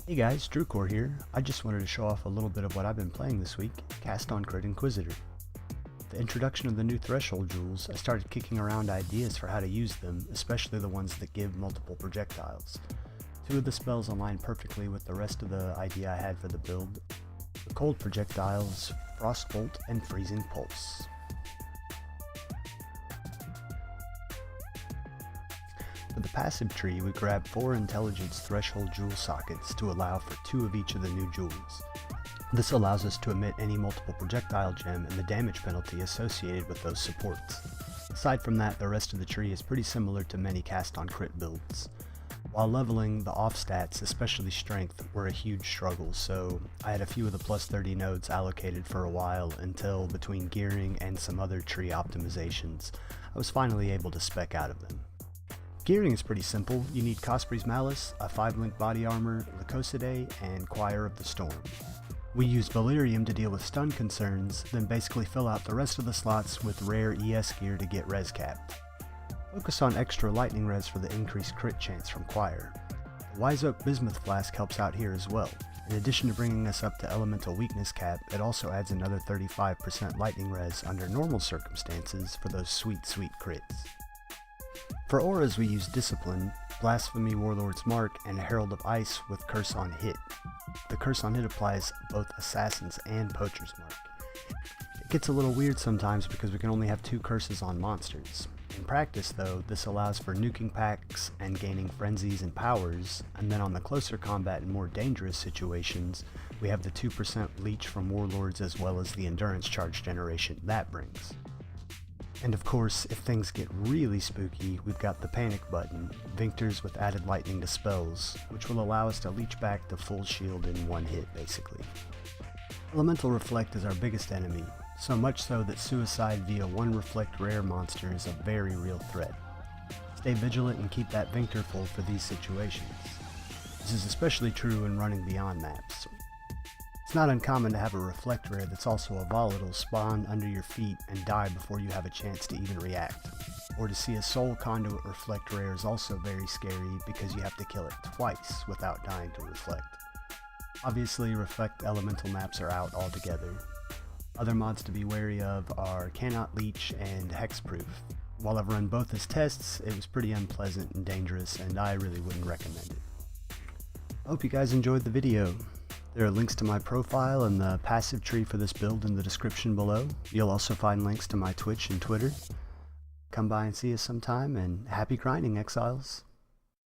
Hey guys, Drewcore here. I just wanted to show off a little bit of what I've been playing this week, cast on Crit Inquisitor. With the introduction of the new threshold jewels, I started kicking around ideas for how to use them, especially the ones that give multiple projectiles. Two of the spells align perfectly with the rest of the idea I had for the build: the cold projectiles, Frostbolt, and Freezing Pulse. For the passive tree, we grabbed 4 intelligence threshold jewel sockets to allow for 2 of each of the new jewels. This allows us to emit any multiple projectile gem and the damage penalty associated with those supports. Aside from that, the rest of the tree is pretty similar to many cast on crit builds. While leveling, the off stats, especially strength, were a huge struggle, so I had a few of the plus 30 nodes allocated for a while until, between gearing and some other tree optimizations, I was finally able to spec out of them. Gearing is pretty simple. You need Cospri's Malice, a 5-link body armor, Lycosidae, and Choir of the Storm. We use Valerium to deal with stun concerns, then basically fill out the rest of the slots with rare ES gear to get res capped. Focus on extra lightning res for the increased crit chance from Choir. The Wise Oak Bismuth Flask helps out here as well. In addition to bringing us up to elemental weakness cap, it also adds another 35% lightning res under normal circumstances for those sweet crits. For auras we use Discipline, Blasphemy Warlord's Mark, and a Herald of Ice with Curse on Hit. The Curse on Hit applies both Assassin's and Poacher's Mark. It gets a little weird sometimes because we can only have 2 curses on monsters. In practice though, this allows for nuking packs and gaining frenzies and powers, and then on the closer combat and more dangerous situations, we have the 2% leech from Warlords as well as the endurance charge generation that brings. And of course, if things get really spooky, we've got the panic button, Vinctors with added lightning to spells, which will allow us to leech back the full shield in one hit basically. Elemental Reflect is our biggest enemy, so much so that suicide via 1 Reflect rare monster is a very real threat. Stay vigilant and keep that Vinctor full for these situations. This is especially true when running beyond maps. It's not uncommon to have a Reflect rare that's also a volatile spawn under your feet and die before you have a chance to even react. Or to see a Soul Conduit Reflect rare is also very scary because you have to kill it twice without dying to Reflect. Obviously, Reflect elemental maps are out altogether. Other mods to be wary of are Cannot Leech and Hexproof. While I've run both as tests, it was pretty unpleasant and dangerous, and I really wouldn't recommend it. I hope you guys enjoyed the video. There are links to my profile and the passive tree for this build in the description below. You'll also find links to my Twitch and Twitter. Come by and see us sometime, and happy grinding, Exiles!